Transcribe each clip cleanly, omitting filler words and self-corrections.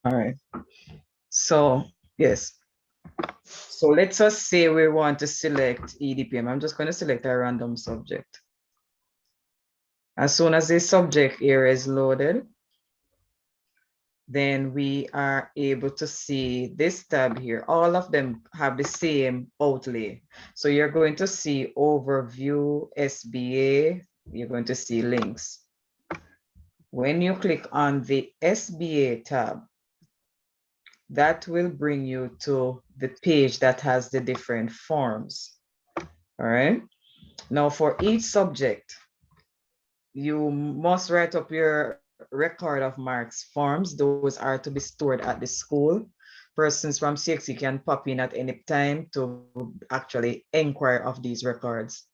All right. So yes. So let's just say we want to select EDPM. I'm just going to select a random subject. As soon as the subject area is loaded, then we are able to see this tab here. All of them have the same outlay. So you're going to see overview, SBA, you're going to see links. When you click on the SBA tab, that will bring you to the page that has the different forms. All right. Now for each subject, you must write up your record of marks forms. Those are to be stored at the school. Persons from CSEC can pop in at any time to actually inquire of these records.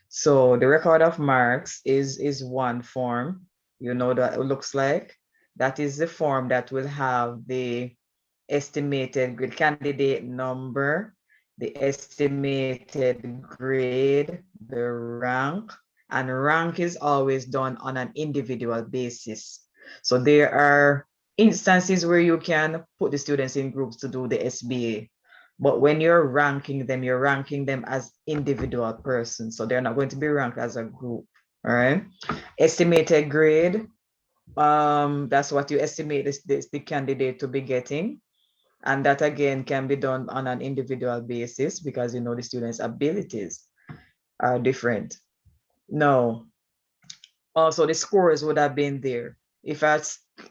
So the record of marks is one form. You know that it looks like. That is the form that will have the estimated grade, candidate number, the estimated grade, the rank, and rank is always done on an individual basis. So there are instances where you can put the students in groups to do the SBA. But when you're ranking them as individual persons. So they're not going to be ranked as a group. All right. Estimated grade. That's what you estimate the candidate to be getting. And that again can be done on an individual basis because you know the students' abilities are different. No. Also, the scores would have been there. If a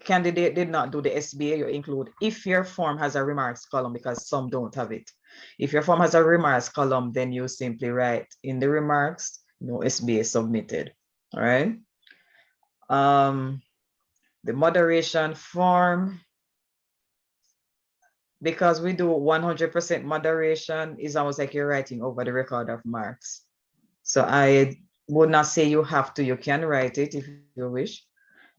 candidate did not do the SBA, you include if your form has a remarks column because some don't have it. If your form has a remarks column, then you simply write in the remarks, no SBA submitted. All right. The moderation form, because we do 100% moderation, is almost like you're writing over the record of marks. So I would not say you have to, you can write it if you wish,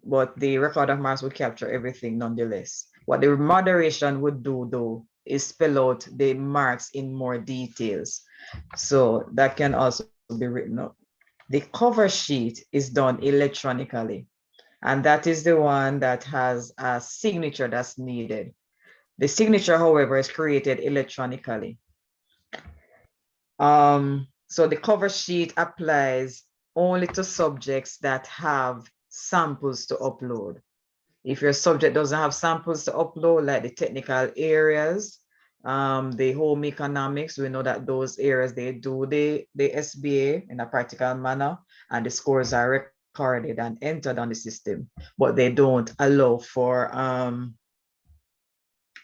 but the record of marks would capture everything nonetheless. What the moderation would do though is spell out the marks in more details. So that can also be written up. The cover sheet is done electronically, and that is the one that has a signature that's needed. The signature, however, is created electronically. So the cover sheet applies only to subjects that have samples to upload. If your subject doesn't have samples to upload, like the technical areas, the home economics, we know that those areas, they do the SBA in a practical manner, and the scores are recorded and entered on the system, but they don't allow for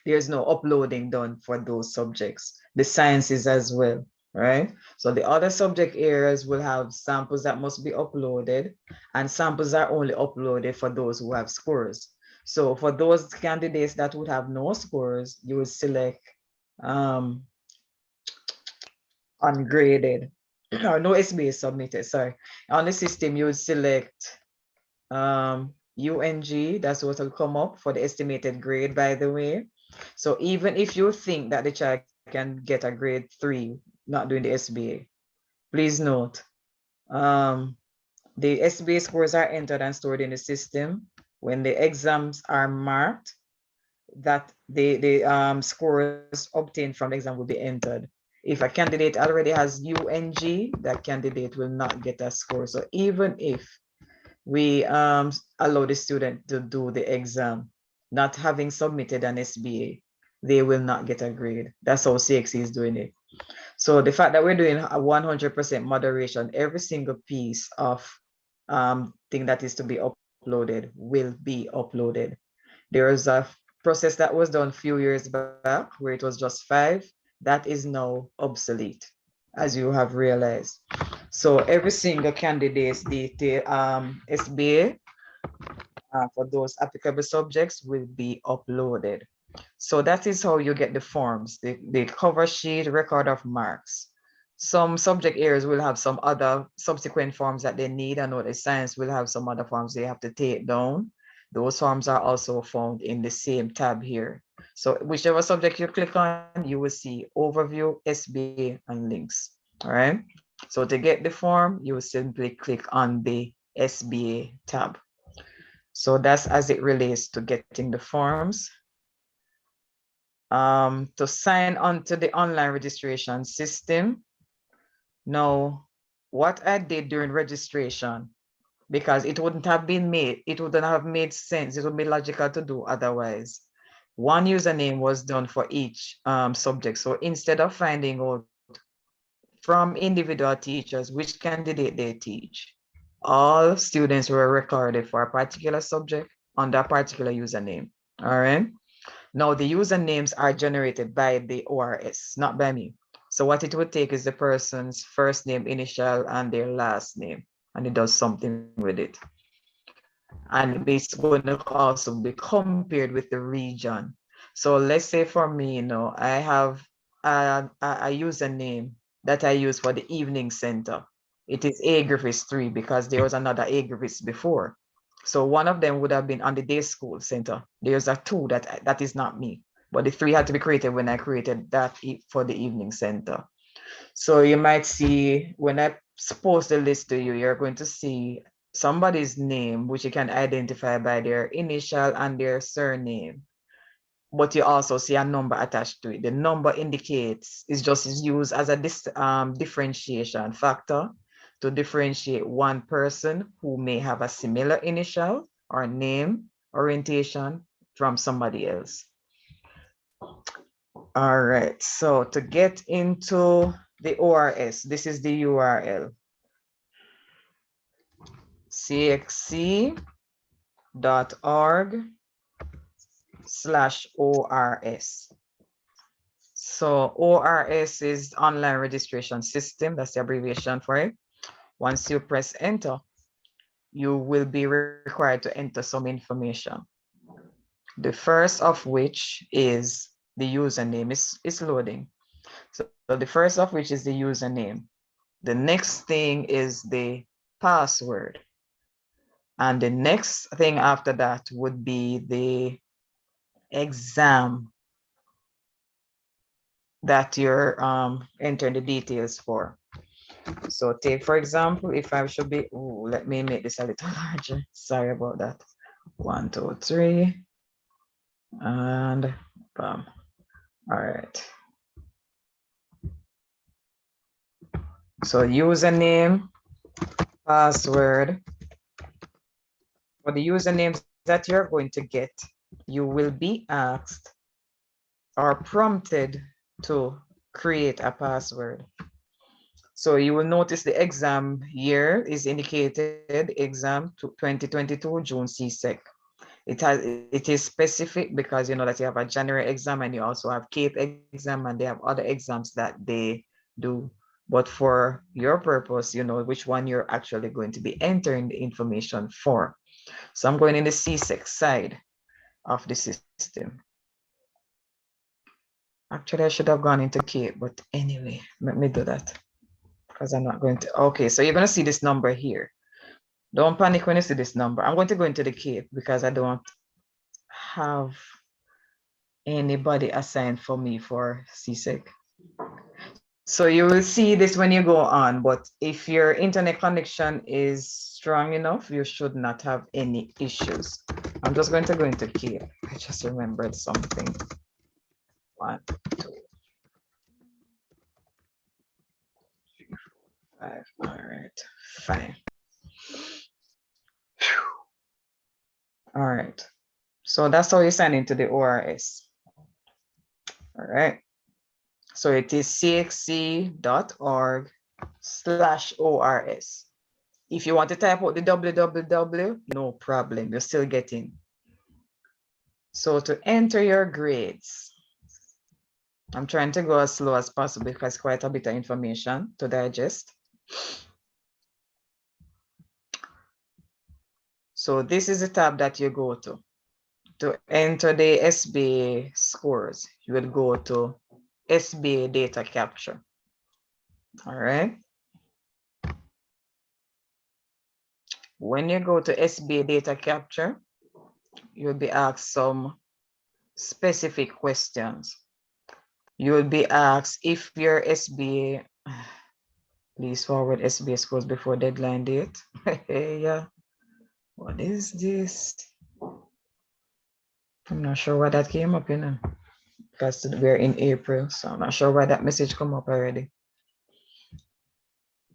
there's no uploading done for those subjects. The sciences as well, right? So the other subject areas will have samples that must be uploaded, and samples are only uploaded for those who have scores. So for those candidates that would have no scores, you would select ungraded, or no SBA submitted, sorry. On the system, you would select UNG, that's what will come up for the estimated grade, by the way. So even if you think that the child can get a grade 3, not doing the SBA, please note, the SBA scores are entered and stored in the system. When the exams are marked, that the scores obtained from the exam will be entered. If a candidate already has UNG, that candidate will not get a score. So even if we allow the student to do the exam, not having submitted an SBA, they will not get a grade. That's how CXC is doing it. So the fact that we're doing a 100% moderation, every single piece of thing that is to be uploaded will be uploaded. There is a process that was done a few years back where it was just 5. That is now obsolete, as you have realized. So every single candidate's detail SBA for those applicable subjects will be uploaded. So that is how you get the forms, the cover sheet, record of marks. Some subject areas will have some other subsequent forms that they need. I know the science will have some other forms they have to take down. Those forms are also found in the same tab here. So whichever subject you click on, you will see overview, SBA, and links. All right. So to get the form, you will simply click on the SBA tab. So that's as it relates to getting the forms. to sign on to the online registration system. Now, what I did during registration, because it wouldn't have made sense. It would be logical to do otherwise. One username was done for each subject. So instead of finding out from individual teachers which candidate they teach, all students were recorded for a particular subject under a particular username. All right. Now the usernames are generated by the ORS, not by me. So what it would take is the person's first name, initial, and their last name, and it does something with it. And it's going to also be compared with the region. So let's say for me, I have a username that I use for the evening center. It is A Griffiths 3 because there was another A Griffiths before. So one of them would have been on the day school center. There's a 2 that is not me, but the 3 had to be created when I created that for the evening center. So you might see when I post the list to you, you're going to see somebody's name, which you can identify by their initial and their surname. But you also see a number attached to it. The number indicates, is just used as a differentiation factor to differentiate one person who may have a similar initial or name orientation from somebody else. All right, so to get into the ORS, this is the URL. CSEC.org/ORS. So ORS is online registration system. That's the abbreviation for it. Once you press enter, you will be required to enter some information. The first of which is the username. Is loading. So the first of which is the username. The next thing is the password. And the next thing after that would be the exam that you're entering the details for. So take, for example, if I should be, let me make this a little larger. Sorry about that. 1, 2, 3, and bam. All right. So username, password. For the usernames that you're going to get, you will be asked or prompted to create a password. So you will notice the exam year is indicated, exam 2022 June CSEC. It is specific because you know that you have a January exam and you also have CAPE exam and they have other exams that they do. But for your purpose, you know which one you're actually going to be entering the information for. So I'm going in the CSEC side of the system. Actually, I should have gone into CAPE, but anyway, let me do that because I'm not going to. Okay, so you're going to see this number here. Don't panic when you see this number. I'm going to go into the CAPE because I don't have anybody assigned for me for CSEC. So you will see this when you go on, but if your internet connection is strong enough, you should not have any issues. I'm just going to go into CAPE. I just remembered something. 1, 2, 3, 4, 5. All right, fine. All right. So that's how you sign into the ORS. All right. So it is cxc.org/ORS. If you want to type out the www, no problem, you're still getting. So to enter your grades, I'm trying to go as slow as possible because quite a bit of information to digest. So this is the tab that you go to. To enter the SBA scores, you will go to SBA data capture. All right. When you go to SBA data capture, you'll be asked some specific questions. You will be asked if your SBA, please forward SBA scores before deadline date. Yeah. What is this? I'm not sure why that came up, you know. because we're in April, so I'm not sure why that message come up already.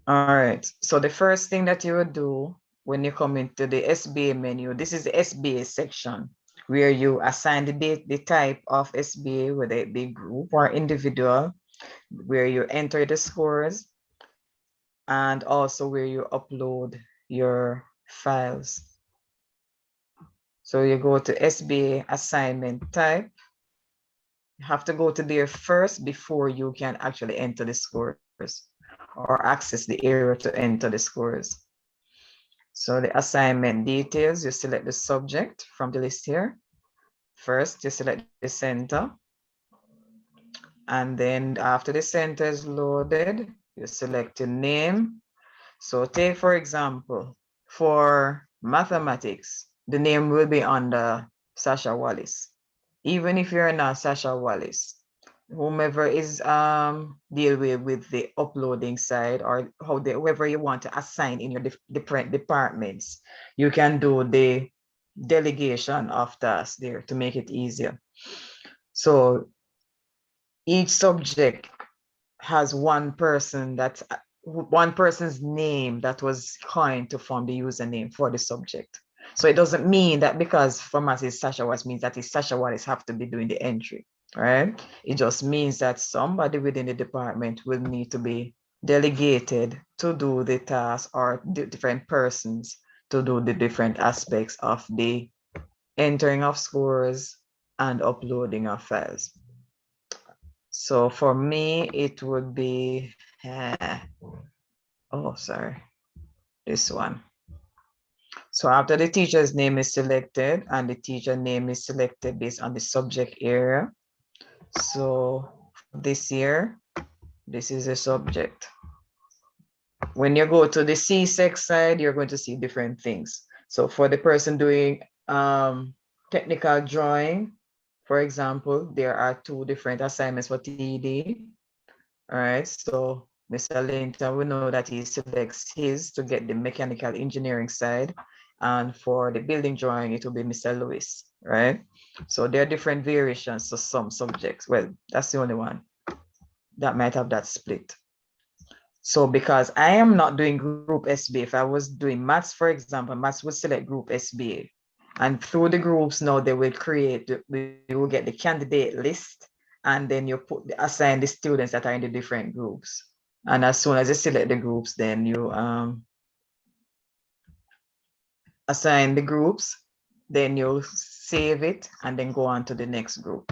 All right, so the first thing that you would do when you come into the SBA menu, this is the SBA section where you assign the type of SBA, whether it be group or individual, where you enter the scores, and also where you upload your files. So you go to SBA assignment type. You have to go to there first before you can actually enter the scores or access the area to enter the scores. So the assignment details, you select the subject from the list here. First, you select the center. And then after the center is loaded, you select your name. So take, for example, for mathematics, the name will be under Sasha Wallace. Even if you're not Sasha Wallace, whomever is deal with the uploading side, or whoever you want to assign in your different departments, you can do the delegation of tasks there to make it easier. So each subject has one person's name that was coined to form the username for the subject. So it doesn't mean that because for us is Sasha Wallace means that is Sasha Wallace have to be doing the entry, right? It just means that somebody within the department will need to be delegated to do the task, or different persons to do the different aspects of the entering of scores and uploading of files. So for me, it would be, oh, sorry, this one. So after the teacher's name is selected and the teacher name is selected based on the subject area. So this year, this is a subject. When you go to the CSEC side, you're going to see different things. So for the person doing technical drawing, for example, there are 2 different assignments for TD. All right, so Mr. Linton, we know that he selects his to get the mechanical engineering side. And for the building drawing, it will be Mr. Lewis, right? So there are different variations to some subjects. Well, that's the only one that might have that split. So because I am not doing group SBA, if I was doing maths, for example, maths would select group SBA. And through the groups now, they will we will get the candidate list, and then you assign the students that are in the different groups. And as soon as you select the groups, then you assign the groups, then you save it and then go on to the next group.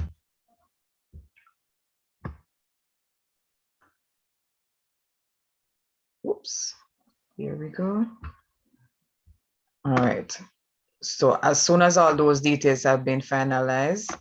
Oops, here we go. All right. So as soon as all those details have been finalized,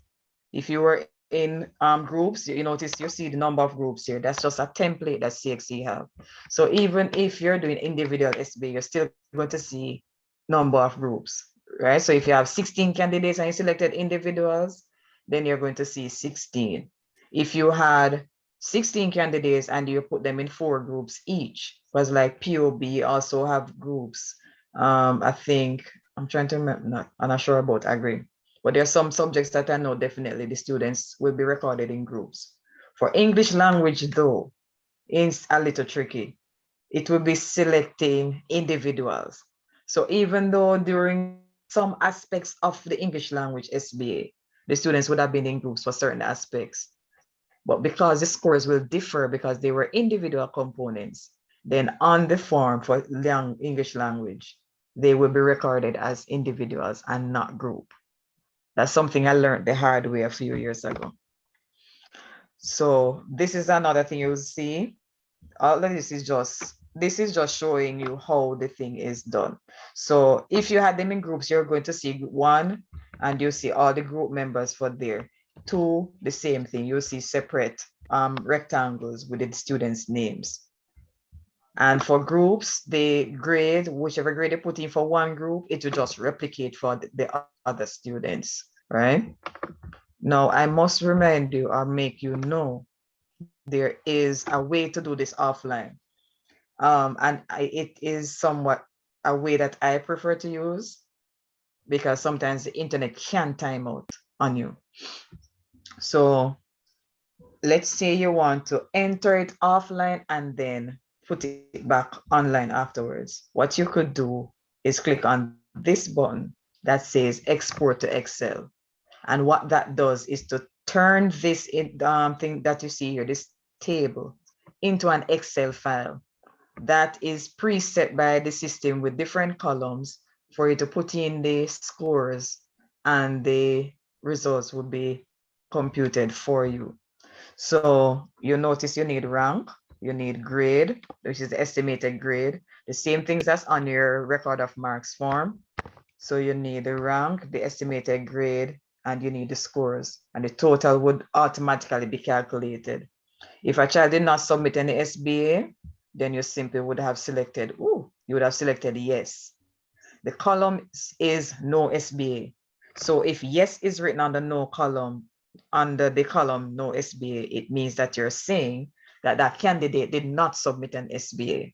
if you were in groups, you notice you see the number of groups here. That's just a template that CXC have. So even if you're doing individual SB, you're still going to see number of groups, right? So if you have 16 candidates and you selected individuals, then you're going to see 16. If you had 16 candidates and you put them in 4 groups each, was like POB also have groups. I think, I'm trying to remember, I'm not sure about agree. But there are some subjects that I know definitely the students will be recorded in groups. For English language, though, it's a little tricky. It will be selecting individuals. So even though during some aspects of the English language SBA, the students would have been in groups for certain aspects. But because the scores will differ because they were individual components, then on the form for English language, they will be recorded as individuals and not group. That's something I learned the hard way a few years ago. So this is another thing you'll see. All of this is just showing you how the thing is done. So if you had them in groups, you're going to see 1, and you see all the group members for there. 2, the same thing. You'll see separate rectangles with the students' names. And for groups, the grade, whichever grade they put in for one group, it will just replicate for the other students, right? Now, I must remind you or make you know there is a way to do this offline. And it is somewhat a way that I prefer to use because sometimes the internet can time out on you. So let's say you want to enter it offline and then put it back online afterwards. What you could do is click on this button that says export to Excel. And what that does is to turn this thing that you see here, this table, into an Excel file that is preset by the system with different columns for you to put in the scores, and the results will be computed for you. So you notice you need rank, you need grade, which is the estimated grade, the same things that's on your record of marks form. So you need the rank, the estimated grade, and you need the scores, and the total would automatically be calculated. If a child did not submit any SBA, then you simply would have selected, you would have selected yes. The column is no SBA. So if yes is written on the no column, under the column no SBA, it means that you're saying that that candidate did not submit an SBA.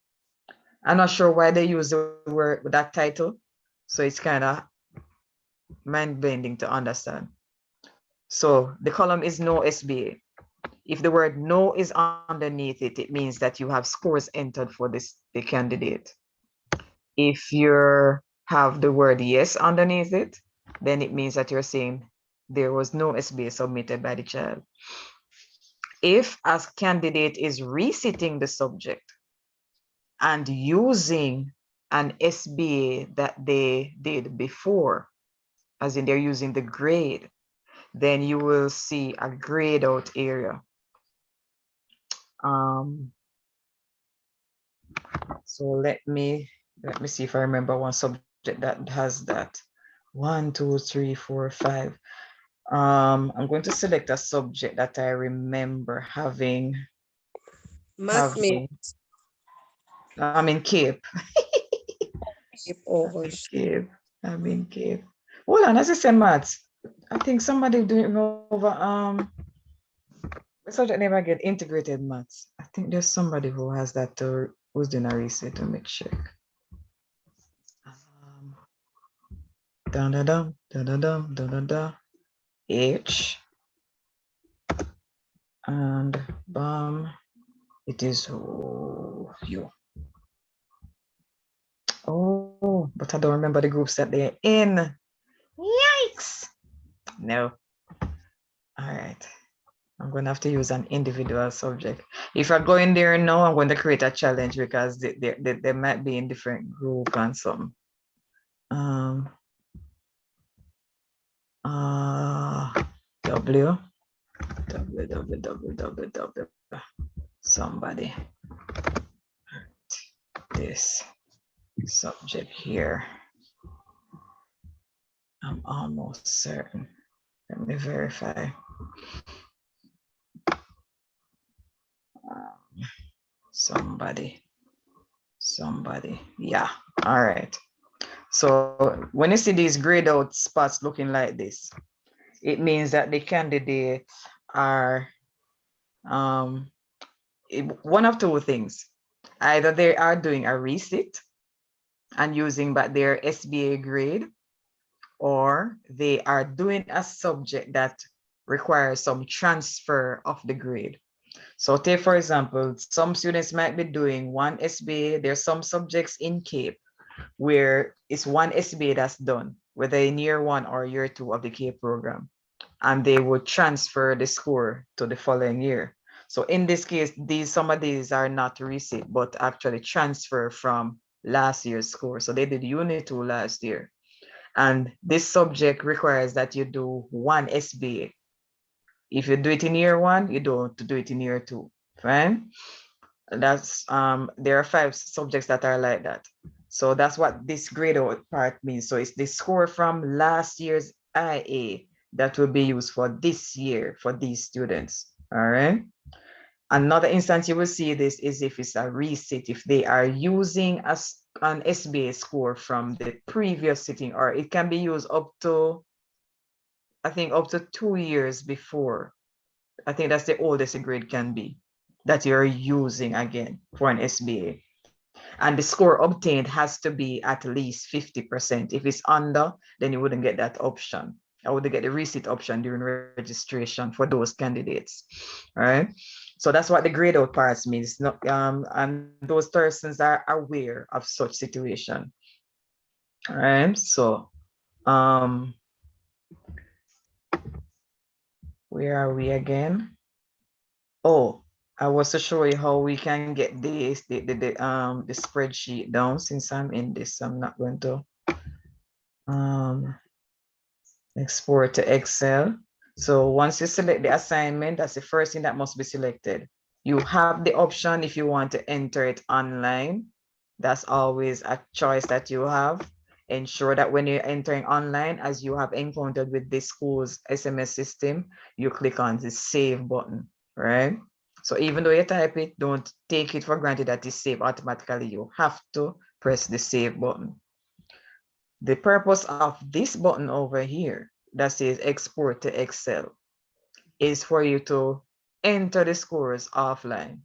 I'm not sure why they use the word, that title. So it's kind of mind-bending to understand. So the column is no SBA. If the word no is underneath it, it means that you have scores entered for the candidate. If you have the word yes underneath it, then it means that you're saying there was no SBA submitted by the child. If a candidate is resitting the subject and using an SBA that they did before, as in they're using the grade, then you will see a grayed out area. So let me see if I remember one subject that has that. 1, 2, 3, 4, 5. I'm going to select a subject that I remember having. I'm in Cape. I'm in Cape. Hold on, as I said, maths. I think somebody doing over the subject name again, integrated maths. I think there's somebody who has that who's doing a research to make check. Dun, dun, dun, dun, dun, dun, dun, dun, dun. H and it is you. Oh, but I don't remember the groups that they're in. Yikes. No. All right. I'm going to have to use an individual subject. If I go in there now, I'm going to create a challenge because they might be in different group and something. W, somebody. This subject here. I'm almost certain. Let me verify. Somebody. Yeah. All right. So when you see these grayed out spots looking like this, it means that the candidates are one of two things. Either they are doing a resit and using back their SBA grade, or they are doing a subject that requires some transfer of the grade. So take, for example, some students might be doing one SBA. There's some subjects in CAPE where it's one SBA that's done, whether in year 1 or year 2 of the CAPE program, and they would transfer the score to the following year. So in this case, some of these are not resit, but actually transfer from last year's score. So they did unit 2 last year. And this subject requires that you do one SBA. If you do it in year 1, you don't do it in year 2, right? That's there are 5 subjects that are like that. So that's what this grade out part means. So it's the score from last year's IA that will be used for this year for these students. All right. Another instance you will see this is if it's a resit, if they are using an SBA score from the previous sitting, or it can be used up to, I think, up to 2 years before. I think that's the oldest a grade can be that you're using again for an SBA. And the score obtained has to be at least 50%. If it's under, then you wouldn't get that option. I would get the receipt option during registration for those candidates, right? So that's what the grayed out parts means. And those persons are aware of such situation, right? So, where are we again? Oh, I was to show you how we can get the spreadsheet down. Since I'm in this, I'm not going to export to Excel. So once you select the assignment, that's the first thing that must be selected. You have the option if you want to enter it online. That's always a choice that you have. Ensure that when you're entering online, as you have encountered with this school's SMS system, you click on the save button, right? So even though you type it, don't take it for granted that it's saved automatically. You have to press the save button. The purpose of this button over here that says export to Excel is for you to enter the scores offline.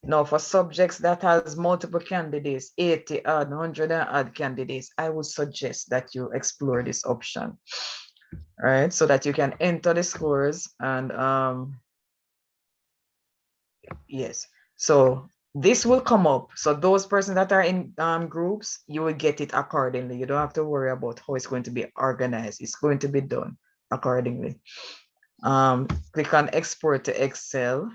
Now, for subjects that has multiple candidates, 80 odd, 100 odd candidates, I would suggest that you explore this option, right? So that you can enter the scores and yes. So this will come up. So those persons that are in groups, you will get it accordingly. You don't have to worry about how it's going to be organized. It's going to be done accordingly. Click on export to Excel.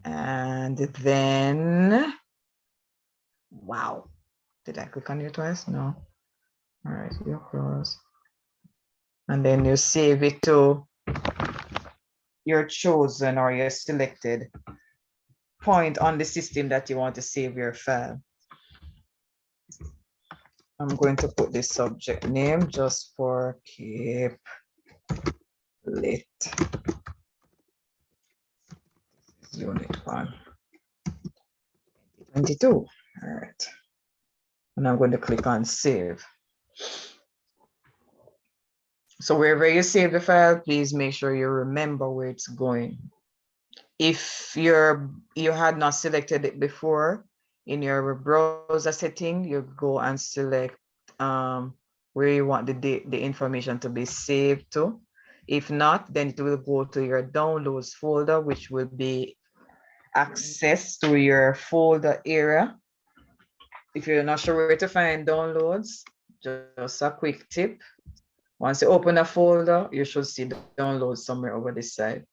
And then, wow, did I click on it twice? No. All right, you close. And then you save it to your chosen or your selected point on the system that you want to save your file. I'm going to put the subject name just for keep lit unit 1 22. All right, and I'm going to click on save. So wherever you save the file, please make sure you remember where it's going. If you had not selected it before, in your browser setting, you go and select where you want the information to be saved to. If not, then it will go to your downloads folder, which will be access to your folder area. If you're not sure where to find downloads, just a quick tip. Once you open a folder, you should see downloads somewhere over this side.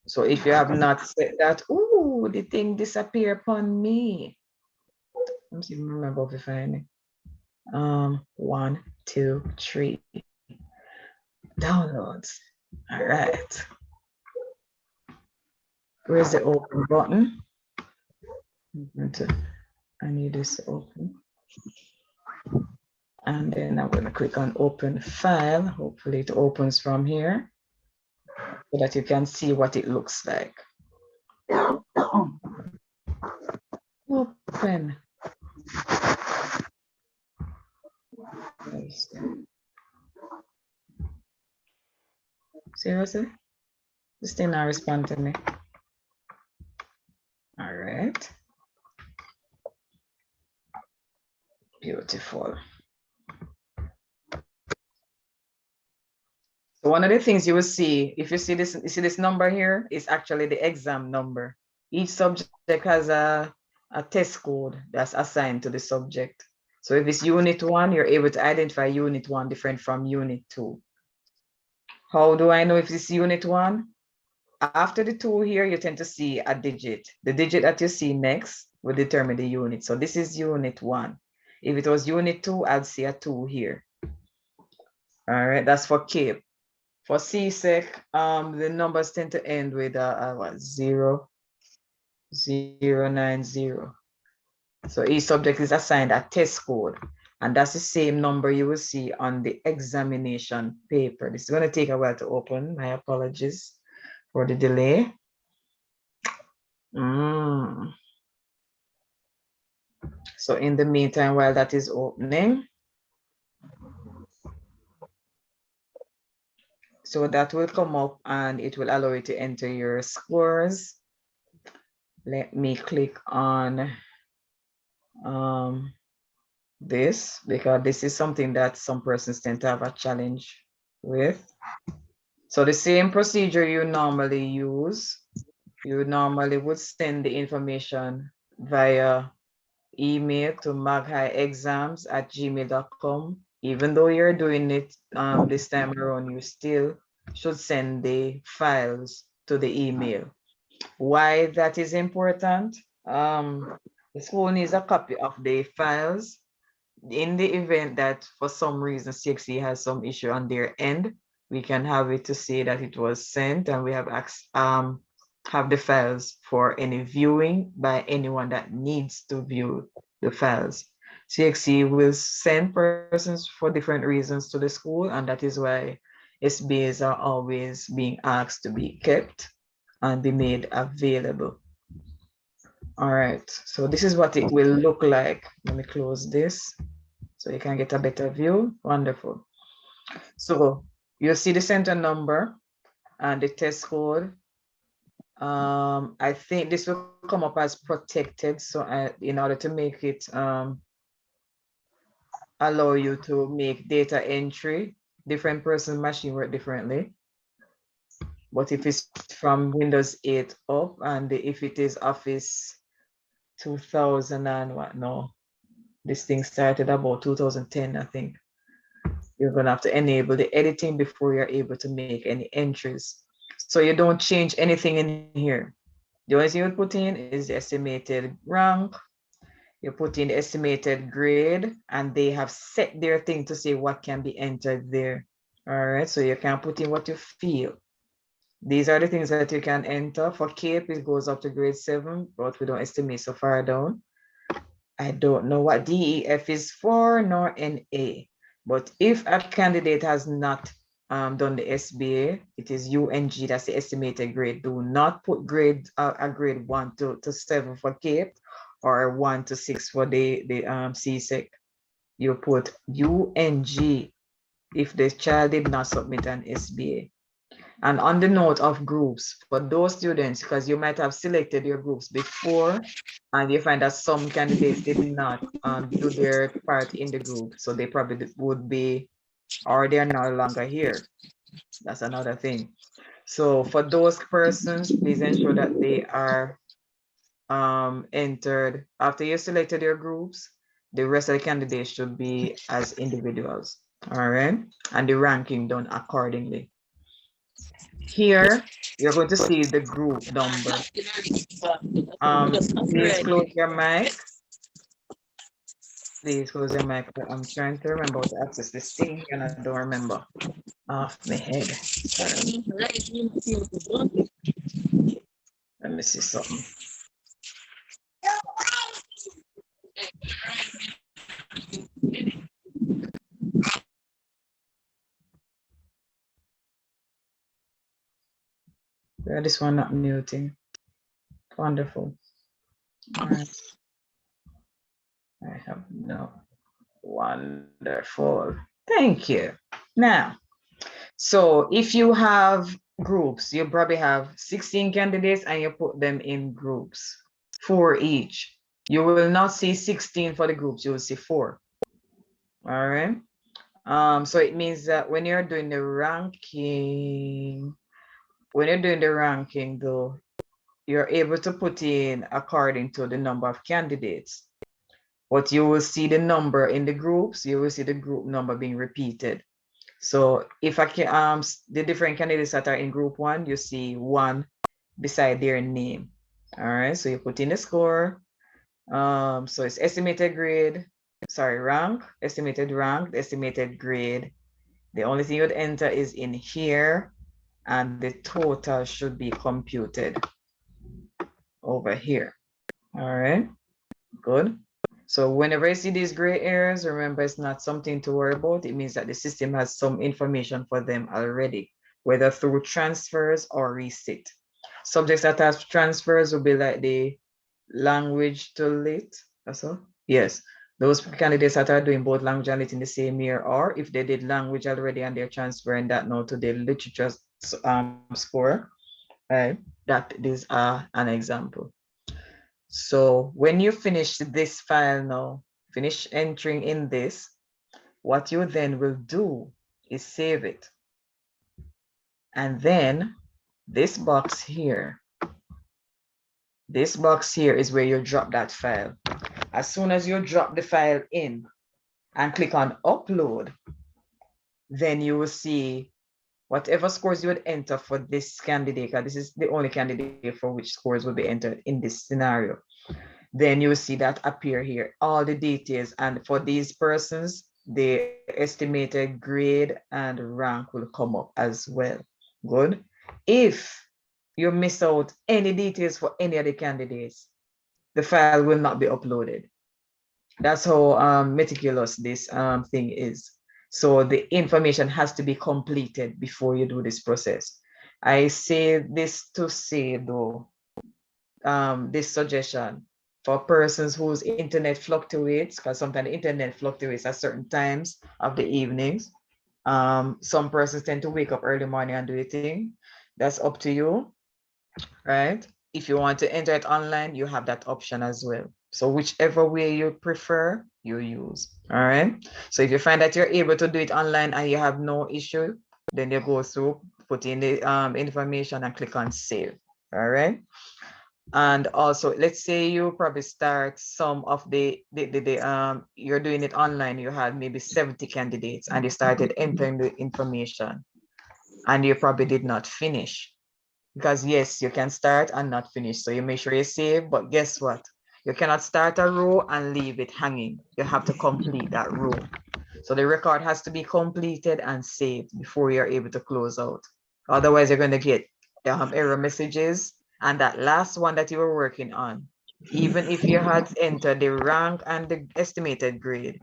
So if you have not set that, ooh, the thing disappear upon me. Let me see if I remember if I find it. 1, 2, 3. Downloads. All right. Where's the open button? I need this to open. And then I'm going to click on open file. Hopefully it opens from here so that you can see what it looks like. Open. Seriously? This thing not respond to me. All right. Beautiful. So one of the things you will see, if you see this number here, is actually the exam number. Each subject has a test code that's assigned to the subject. So if it's unit 1, you're able to identify unit 1 different from unit 2. How do I know if it's unit 1? After the 2 here, you tend to see a digit. The digit that you see next will determine the unit. So this is unit 1. If it was unit 2, I'd see a 2 here. All right, that's for CAPE. For CSEC, the numbers tend to end with what, 0, 0, 9, 0. So each subject is assigned a test code, and that's the same number you will see on the examination paper. This is going to take a while to open. My apologies for the delay. So in the meantime, while that is opening, so that will come up and it will allow you to enter your scores. Let me click on this because this is something that some persons tend to have a challenge with. So the same procedure you normally use, you normally would send the information via email to maghiexams@gmail.com. Even though you're doing it this time around, you still should send the files to the email. Why that is important? The school needs a copy of the files in the event that for some reason CXC has some issue on their end. We can have it to say that it was sent, and we have the files for any viewing by anyone that needs to view the files. CXC will send persons for different reasons to the school, and that is why SBAs are always being asked to be kept and be made available. All right, so this is what it will look like. Let me close this so you can get a better view. Wonderful. So you'll see the center number and the test code. I think this will come up as protected. So in order to make it allow you to make data entry, different person machine work differently. But if it's from Windows 8 up, and if it is Office 2000 and what, no, this thing started about 2010, I think. You're gonna have to enable the editing before you're able to make any entries. So you don't change anything in here. The only thing you put in is the estimated rank, you put in the estimated grade, and they have set their thing to say what can be entered there. All right, so you can put in what you feel. These are the things that you can enter. For CAPE, it goes up to grade 7, but we don't estimate so far down. I don't know what DEF is for, nor NA. But if a candidate has not done the SBA, it is UNG, that's the estimated grade. Do not put grade a grade 1 to 7 for CAPE or 1 to 6 for the CSEC. You put UNG if the child did not submit an SBA. And on the note of groups, for those students, because you might have selected your groups before, and you find that some candidates did not do their part in the group, so they probably would be, or they're no longer here. That's another thing. So for those persons, please ensure that they are entered. After you selected your groups, the rest of the candidates should be as individuals, all right? And the ranking done accordingly. Here, you're going to see the group number. Please close your mic. Please close your mic. I'm trying to remember how to access this thing and I don't remember off my head. Let me see something. Yeah, this one not muting. Wonderful. All right. I have no. Wonderful. Thank you. Now, so if you have groups, you probably have 16 candidates and you put them in groups, 4 each. You will not see 16 for the groups, you will see 4. All right. So it means that when you're doing the ranking, though, you're able to put in according to the number of candidates. But you will see the number in the groups, you will see the group number being repeated. So if I can, the different candidates that are in group 1, you see 1 beside their name. All right, so you put in the score. So it's estimated grade, rank, estimated rank, estimated grade. The only thing you'd enter is in here, and the total should be computed over here. All right, good. So whenever you see these gray areas, remember it's not something to worry about. It means that the system has some information for them already, whether through transfers or resit. Subjects that have transfers will be like the language to lit. That's all. Yes, those candidates that are doing both language and lit in the same year, or if they did language already and they're transferring that now to the literature score, right? That is an example. So when you finish this file now, finish entering in this, what you then will do is save it. And then this box here is where you drop that file. As soon as you drop the file in and click on upload, then you will see whatever scores you would enter for this candidate, because this is the only candidate for which scores will be entered in this scenario. Then you will see that appear here, all the details. And for these persons, the estimated grade and rank will come up as well. Good. If you miss out any details for any of the candidates, the file will not be uploaded. That's how meticulous this thing is. So the information has to be completed before you do this process. I say this to say though, this suggestion for persons whose internet fluctuates, because sometimes the internet fluctuates at certain times of the evenings. Some persons tend to wake up early morning and do a thing. That's up to you, right? If you want to enter it online, you have that option as well. So whichever way you prefer, you use, all right? So if you find that you're able to do it online and you have no issue, then you go through, put in the information and click on save, all right? And also, let's say you probably start some of you're doing it online, you had maybe 70 candidates and you started entering the information and you probably did not finish. Because yes, you can start and not finish. So you make sure you save, but guess what? You cannot start a row and leave it hanging. You have to complete that row. So the record has to be completed and saved before you're able to close out. Otherwise, you're going to get error messages. And that last one that you were working on, even if you had entered the rank and the estimated grade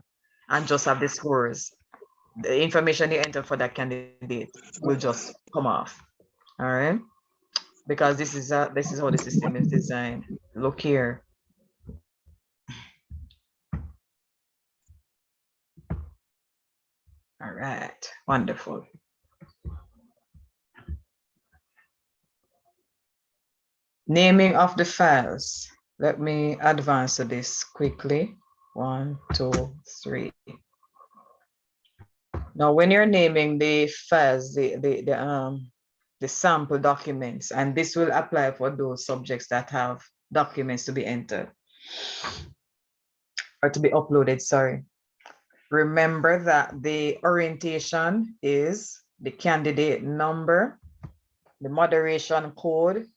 and just have the scores, the information you enter for that candidate will just come off. All right. Because this is how the system is designed. Look here. All right, wonderful. Naming of the files. Let me advance to this quickly. 1, 2, 3. Now, when you're naming the files, the sample documents, and this will apply for those subjects that have documents to be entered or to be uploaded, sorry. Remember that the orientation is the candidate number, the moderation code,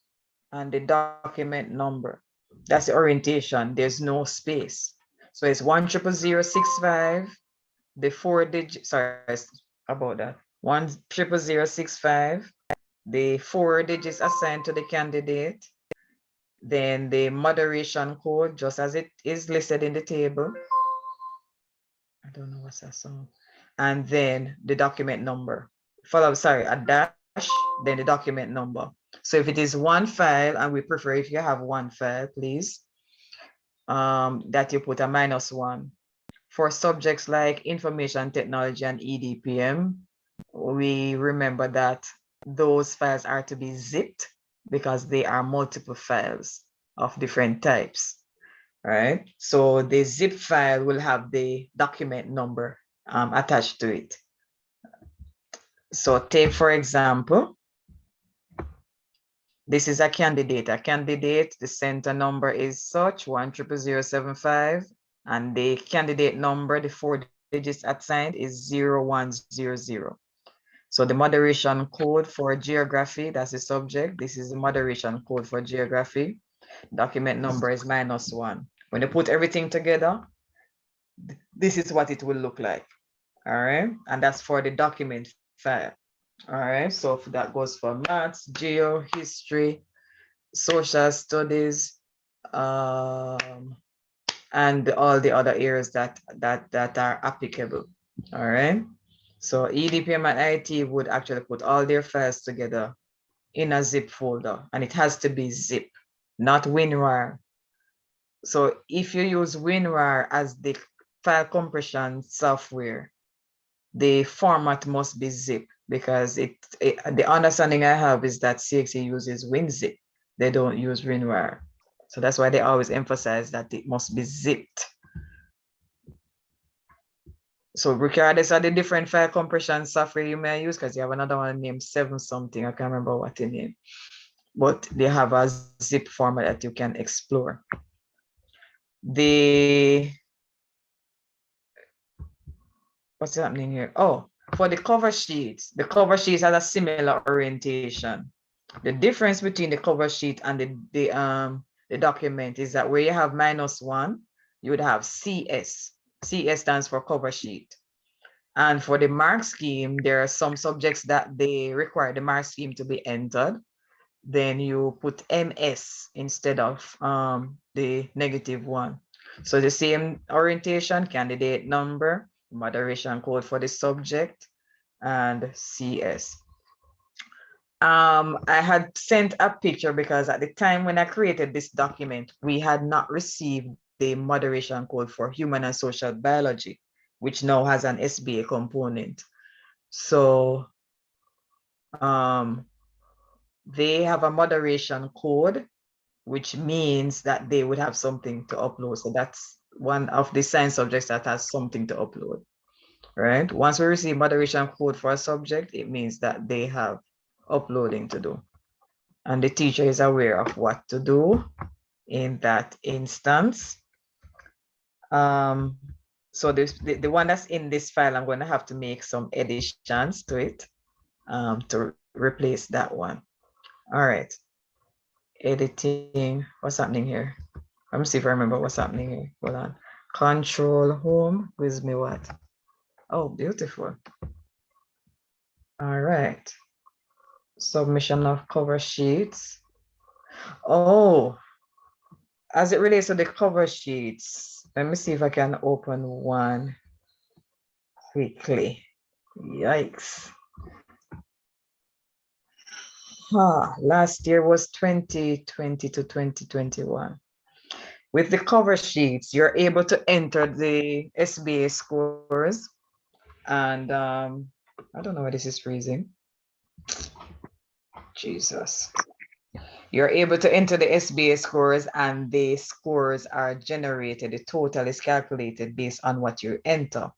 and the document number. That's the orientation. There's no space. So it's 1000065, the 4-digit, sorry about that, 1000065, the 4 digits assigned to the candidate, then the moderation code, just as it is listed in the table. I don't know what's that song. And then the document number. A dash, then the document number. So if it is one file, and we prefer if you have one file, please, that you put a -1. For subjects like information technology and EDPM, we remember that those files are to be zipped because they are multiple files of different types. Right? So the zip file will have the document number attached to it. So take, for example, this is a candidate. A candidate, the center number is such, 1000075, and the candidate number, the 4 digits assigned is 0100. So the moderation code for geography, that's the subject. This is the moderation code for geography. Document number is -1. When you put everything together, this is what it will look like. All right. And that's for the document file. All right. So that goes for maths, geo, history, social studies, and all the other areas that are applicable. All right. So EDPM and IT would actually put all their files together in a zip folder, and it has to be zip, not WinRAR. So if you use WinRAR as the file compression software, the format must be zip, because the understanding I have is that CSEC uses WinZip. They don't use WinRAR. So that's why they always emphasize that it must be zipped. So regardless of the different file compression software you may use, because you have another one named 7 something, I can't remember what the name, but they have a zip format that you can explore. What's happening here? Oh, for the cover sheets has a similar orientation. The difference between the cover sheet and the document is that where you have -1, you would have CS. CS stands for cover sheet. And for the mark scheme, there are some subjects that they require the mark scheme to be entered. Then you put MS instead of the -1. So the same orientation, candidate number, moderation code for the subject, and CS. I had sent a picture because at the time when I created this document, we had not received the moderation code for human and social biology, which now has an SBA component. So they have a moderation code, which means that they would have something to upload. So that's one of the science subjects that has something to upload, right? Once we receive moderation code for a subject, it means that they have uploading to do. And the teacher is aware of what to do in that instance. So the one that's in this file, I'm going to have to make some additions to it to replace that one. All right. Editing, what's happening here? Let me see if I remember what's happening here. Hold on. Control home gives me what? Oh, beautiful. All right. Submission of cover sheets. Oh, as it relates to the cover sheets, let me see if I can open one quickly. Yikes. Last year was 2020 to 2021. With the cover sheets, you're able to enter the SBA scores. And I don't know why this is freezing. Jesus. You're able to enter the SBA scores, and the scores are generated. The total is calculated based on what you enter.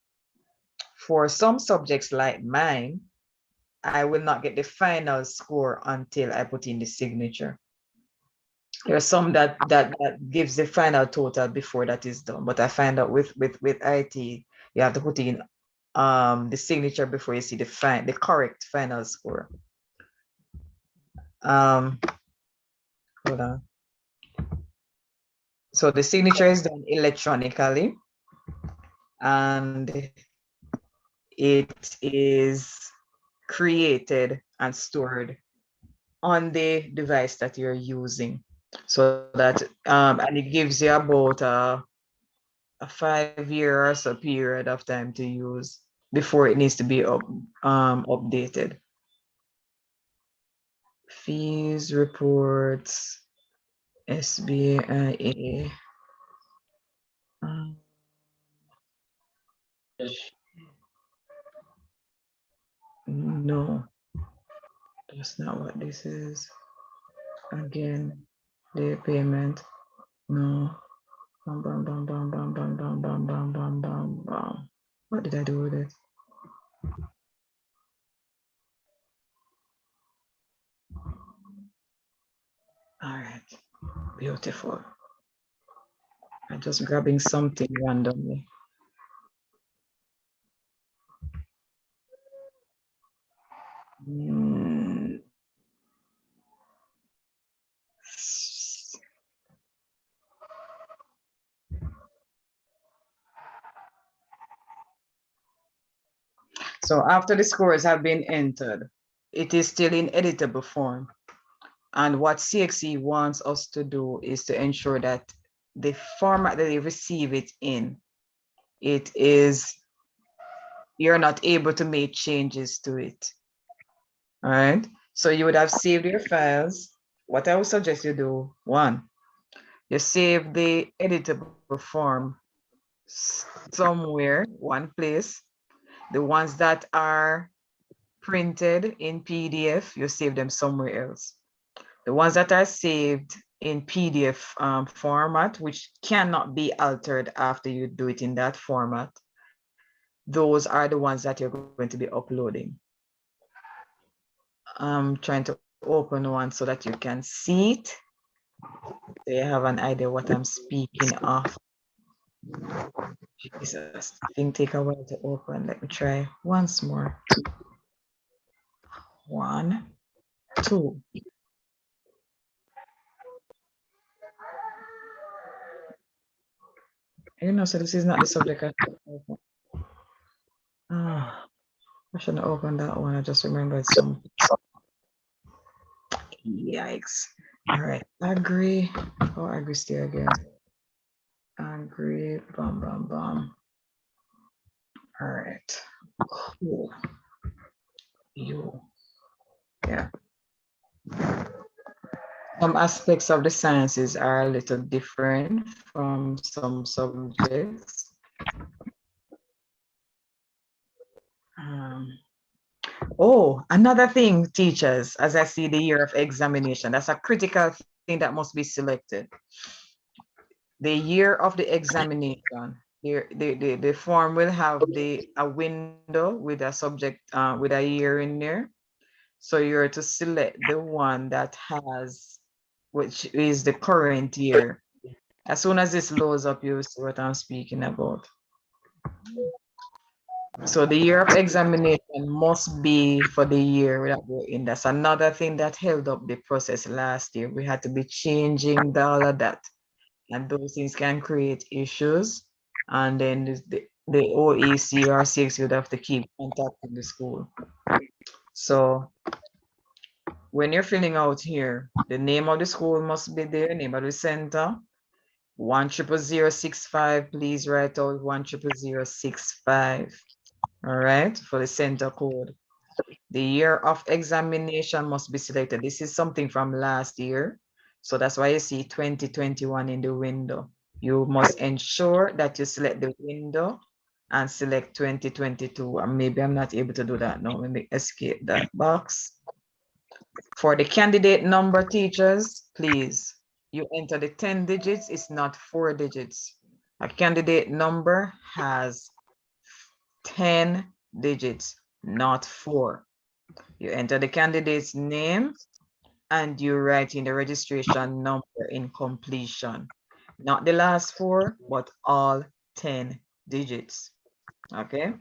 For some subjects like mine, I will not get the final score until I put in the signature. There are some that gives the final total before that is done, but I find out with IT, you have to put in the signature before you see the correct final score. Hold on. So the signature is done electronically, and it is created and stored on the device that you're using. So that and it gives you about a 5-year or so period of time to use before it needs to be updated. Fees, reports, SBIA. No, that's not what this is. Again, the payment. No. Bam, bam, bam, bam, bam, bam, bam, bam, bam, bam, bam, bam. What did I do with it? All right, beautiful. I'm just grabbing something randomly. So after the scores have been entered, it is still in editable form. And what CXE wants us to do is to ensure that the format that they receive it in, you're not able to make changes to it. All right. So you would have saved your files. What I would suggest you do, one, you save the editable form somewhere, one place. The ones that are printed in PDF, you save them somewhere else. The ones that are saved in PDF format, which cannot be altered after you do it in that format, those are the ones that you're going to be uploading. I'm trying to open one so that you can see it. So you have an idea what I'm speaking of. Jesus, thing take a while to open. Let me try once more. 1, 2. You know, so this is not the subject I should open. I shouldn't open that one. I just remembered something. Yikes. All right. Agree. Oh, agree still again. Agree. Bum, bum, bum. All right. Cool. You. Yeah. Some aspects of the sciences are a little different from some subjects. Oh, another thing, teachers, as I see the year of examination, that's a critical thing that must be selected. The year of the examination, the form will have a window with a subject, with a year in there. So you're to select the one that has, which is the current year. As soon as this loads up, you'll see what I'm speaking about. So the year of examination must be for the year that we're in. That's another thing that held up the process last year. We had to be changing all of that. And those things can create issues. And then the OEC or CSEC would have to keep contacting the school. So when you're filling out here, the name of the school must be there, name of the center. 1000065, please write out 1000065. All right, for the center code. The year of examination must be selected. This is something from last year. So that's why you see 2021 in the window. You must ensure that you select the window and select 2022. And maybe I'm not able to do that now. Let me escape that box. For the candidate number, teachers, please, you enter the 10 digits. It's not 4 digits. A candidate number has 10 digits, not 4. You enter the candidate's name and you write in the registration number in completion. Not the last 4, but all 10 digits. Okay?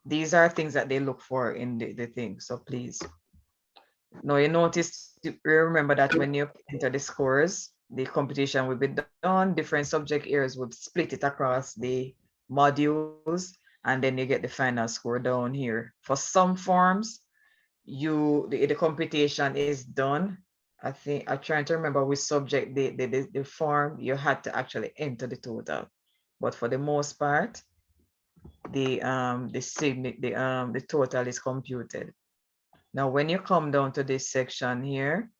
These are things that they look for in the thing. So please. Now you notice, remember that when you enter the scores, the competition will be done, different subject areas would split it across the modules, and then you get the final score down here. For some forms, the computation is done. I think I'm trying to remember which subject the form you had to actually enter the total. But for the most part, the total is computed. Now, when you come down to this section here,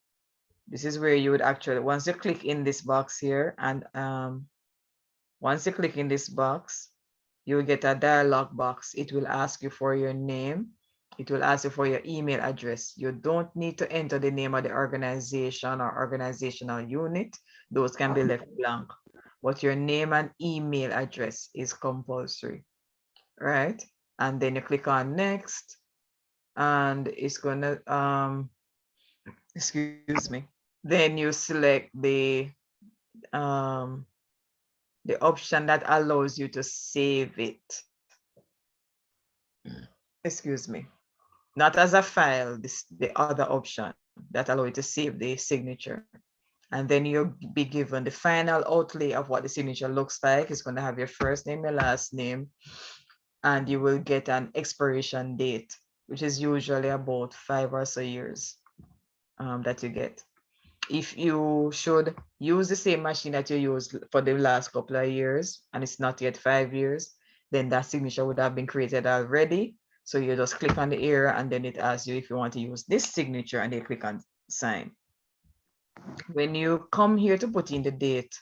this is where you would actually, once you click in this box here, and once you click in this box, you will get a dialog box. It will ask you for your name. It will ask you for your email address. You don't need to enter the name of the organization or organizational unit. Those can be left blank. But your name and email address is compulsory, right? And then you click on next, and it's gonna, excuse me. Then you select the option that allows you to save it. Excuse me. Not as a file, the other option that allows you to save the signature. And then you'll be given the final outlay of what the signature looks like. It's going to have your first name, your last name, and you will get an expiration date, which is usually about 5 or so years that you get. If you should use the same machine that you used for the last couple of years and it's not yet 5 years, then that signature would have been created already. So you just click on the area and then it asks you if you want to use this signature, and you click on sign. When you come here to put in the date,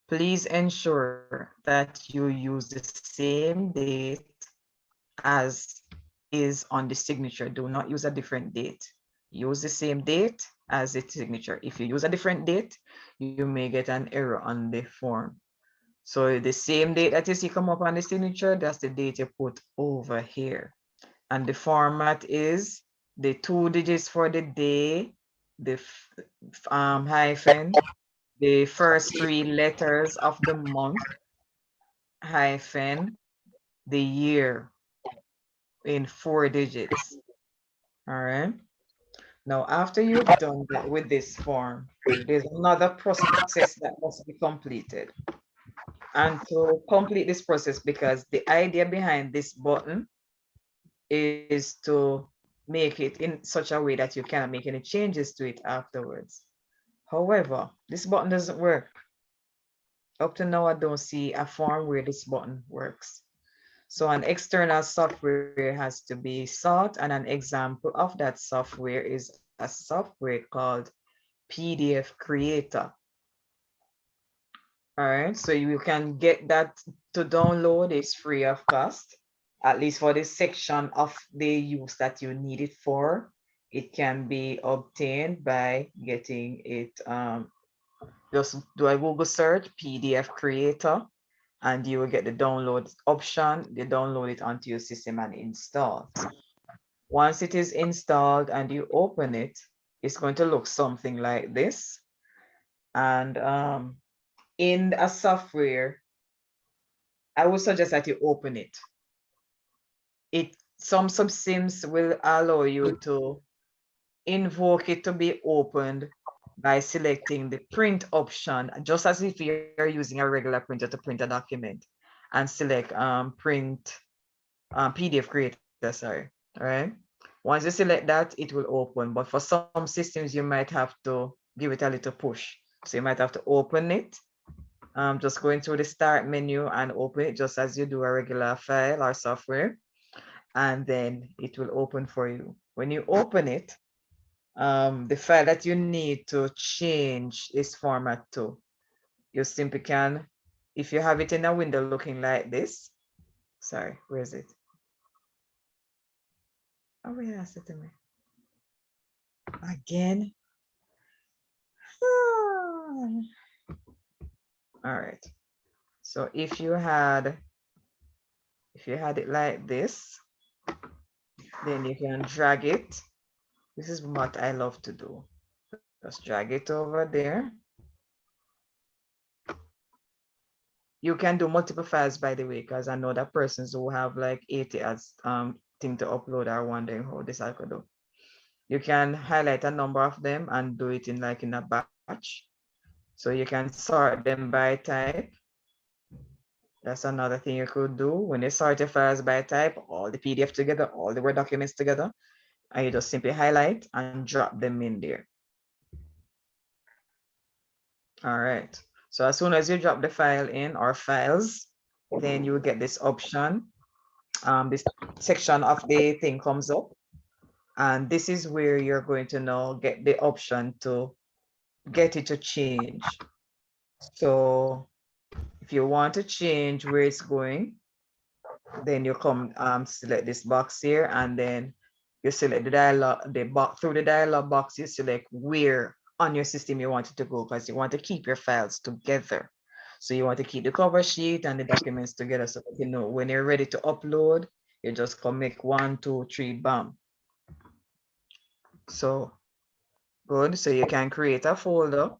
please ensure that you use the same date as is on the signature. Do not use a different date. Use the same date as the signature. If you use a different date, you may get an error on the form. So the same date that you see come up on the signature, that's the date you put over here. And the format is the 2 digits for the day, the hyphen, the first 3 letters of the month, hyphen, the year in 4 digits. All right. Now, after you've done that with this form, there's another process that must be completed. And to complete this process, because the idea behind this button is to make it in such a way that you cannot make any changes to it afterwards. However, this button doesn't work. Up to now, I don't see a form where this button works. So an external software has to be sought, and an example of that software is a software called PDF Creator. All right, so you can get that to download. It's free of cost, at least for this section of the use that you need it for. It can be obtained by getting it, just do a Google search, PDF Creator, and you will get the download option. You download it onto your system and install. Once it is installed and you open it, it's going to look something like this. And in a software, I would suggest that you open it. Some subsims will allow you to invoke it to be opened by selecting the print option, just as if you're using a regular printer to print a document, and select print PDF Creator, sorry. All right. Once you select that, it will open. But for some systems, you might have to give it a little push. So you might have to open it. Just going through the start menu and open it just as you do a regular file or software. And then it will open for you. When you open it, the file that you need to change this format to, you simply can, if you have it in a window looking like this, sorry, where is it? Oh, where is it to me? Again. All right. So if you had it like this, then you can drag it. This is what I love to do. Just drag it over there. You can do multiple files, by the way, because I know that persons who have like 80 as thing to upload are wondering how this I could do. You can highlight a number of them and do it in like in a batch. So you can sort them by type. That's another thing you could do. When you sort your files by type, all the PDF together, all the Word documents together, and you just simply highlight and drop them in there. All right. So as soon as you drop the file in or files, then you will get this option. This section of the thing comes up. And this is where you're going to now get the option to get it to change. So if you want to change where it's going, then you come select this box here, and then you select the dialog, through the dialog box, you select where on your system you want it to go, because you want to keep your files together. So you want to keep the cover sheet and the documents together, so that you know when you're ready to upload, you just come make 1, 2, 3, bam. So good. So you can create a folder.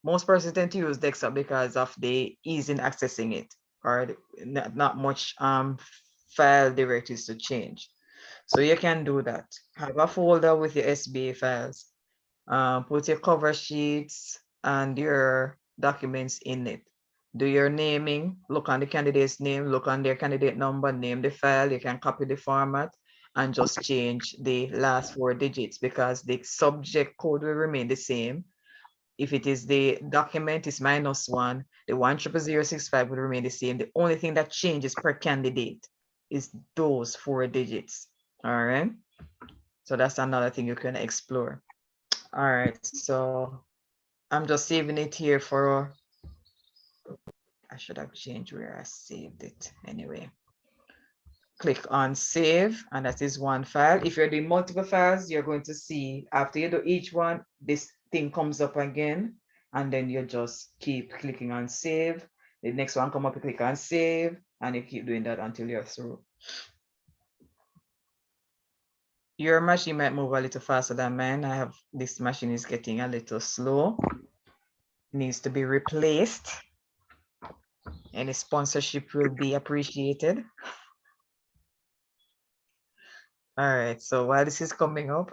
Most persons tend to use desktop because of the ease in accessing it, or not much file directories to change. So you can do that. Have a folder with your SBA files. Put your cover sheets and your documents in it. Do your naming, look on the candidate's name, look on their candidate number, name the file. You can copy the format and just change the last 4 digits, because the subject code will remain the same. If it is the document, is -1, the 100065 will remain the same. The only thing that changes per candidate is those 4 digits. All right. So that's another thing you can explore. All right. So I'm just saving it here for, I should have changed where I saved it anyway. Click on save, and that is one file. If you're doing multiple files, you're going to see after you do each one, this thing comes up again, and then you just keep clicking on save. The next one come up, you click on save, and you keep doing that until you're through. Your machine might move a little faster than mine. This machine is getting a little slow. Needs to be replaced. Any sponsorship will be appreciated. All right, so while this is coming up,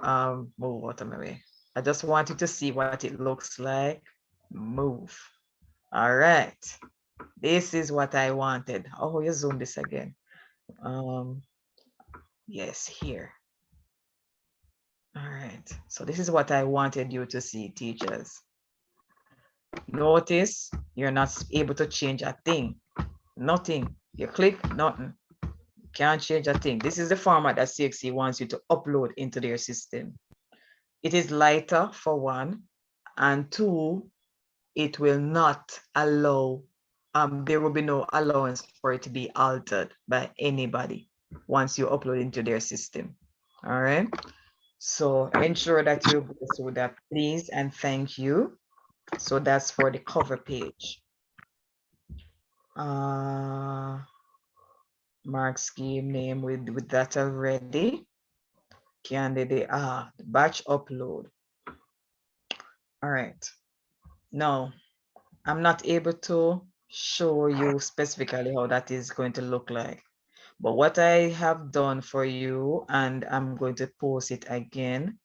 move out of my way. I just want you to see what it looks like. Move. All right, this is what I wanted. Oh, you zoom this again. Yes, here. All right, so this is what I wanted you to see, teachers. Notice you're not able to change a thing. Nothing. You click, nothing. Can't change a thing. This is the format that CSEC wants you to upload into their system. It is lighter for one, and two, it will not allow, there will be no allowance for it to be altered by anybody once you upload into their system. All right. So ensure that you go through that, please, and thank you. So that's for the cover page. Mark scheme name with that already. Candidate, batch upload. All right. Now, I'm not able to show you specifically how that is going to look like. But what I have done for you, and I'm going to post it again,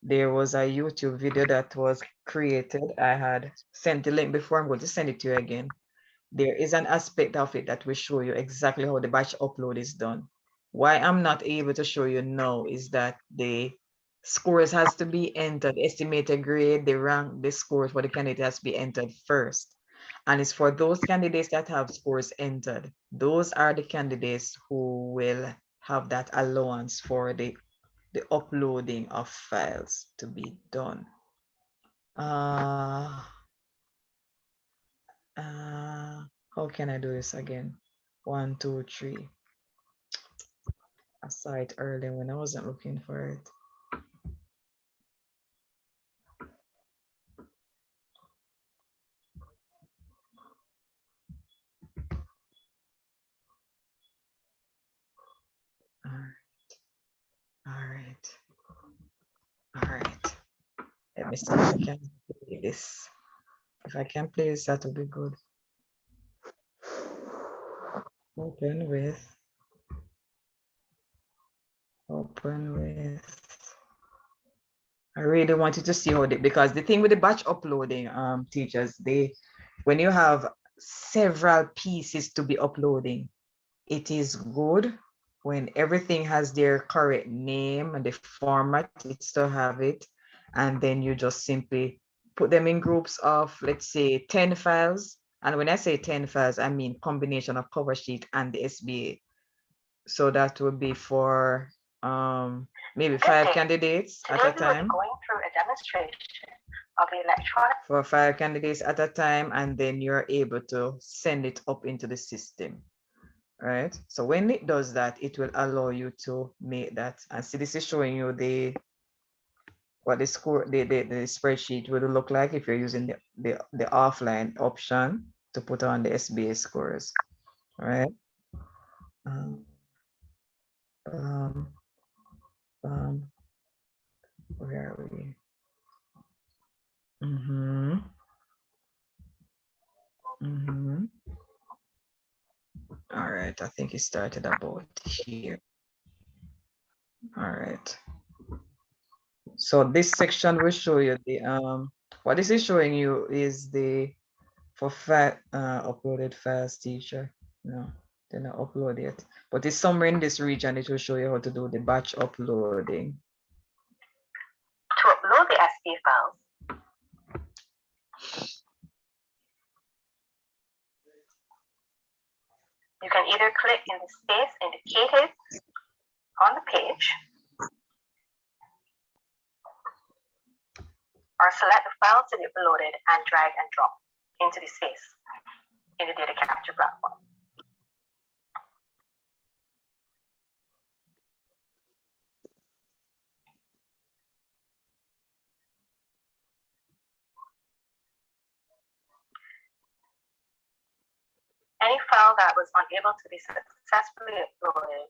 there was a YouTube video that was created. I had sent the link before. I'm going to send it to you again. There is an aspect of it that will show you exactly how the batch upload is done. Why I'm not able to show you now is that the scores has to be entered, estimated grade, the rank, the scores for the candidate has to be entered first. And it's for those candidates that have scores entered. Those are the candidates who will have that allowance for the uploading of files to be done. How can I do this again? 1, 2, 3. I saw it earlier when I wasn't looking for it. All right. Let me see if I can play this. If I can play this, that would be good. Open with. I really wanted to see how because the thing with the batch uploading, teachers, when you have several pieces to be uploading, it is good when everything has their correct name and the format, it's to have it. And then you just simply put them in groups of, let's say, 10 files. And when I say 10 files, I mean combination of cover sheet and the SBA. So that would be for maybe 5 candidates at a time. Going through a demonstration of the electronic. For 5 candidates at a time, and then you're able to send it up into the system. Right. So when it does that, it will allow you to make that. And see, this is showing you what the score, the spreadsheet will look like if you're using the offline option to put on the SBA scores. All right. Where are we? All right, I think it started about here. All right. So this section will show you the what this is showing you is the for uploaded files, teacher. No, they're not uploaded yet, but it's somewhere in this region. It will show you how to do the batch uploading. To upload the SD files, you can either click in the space indicated on the page or select the files to be uploaded and drag and drop into the space in the data capture platform. Any file that was unable to be successfully uploaded,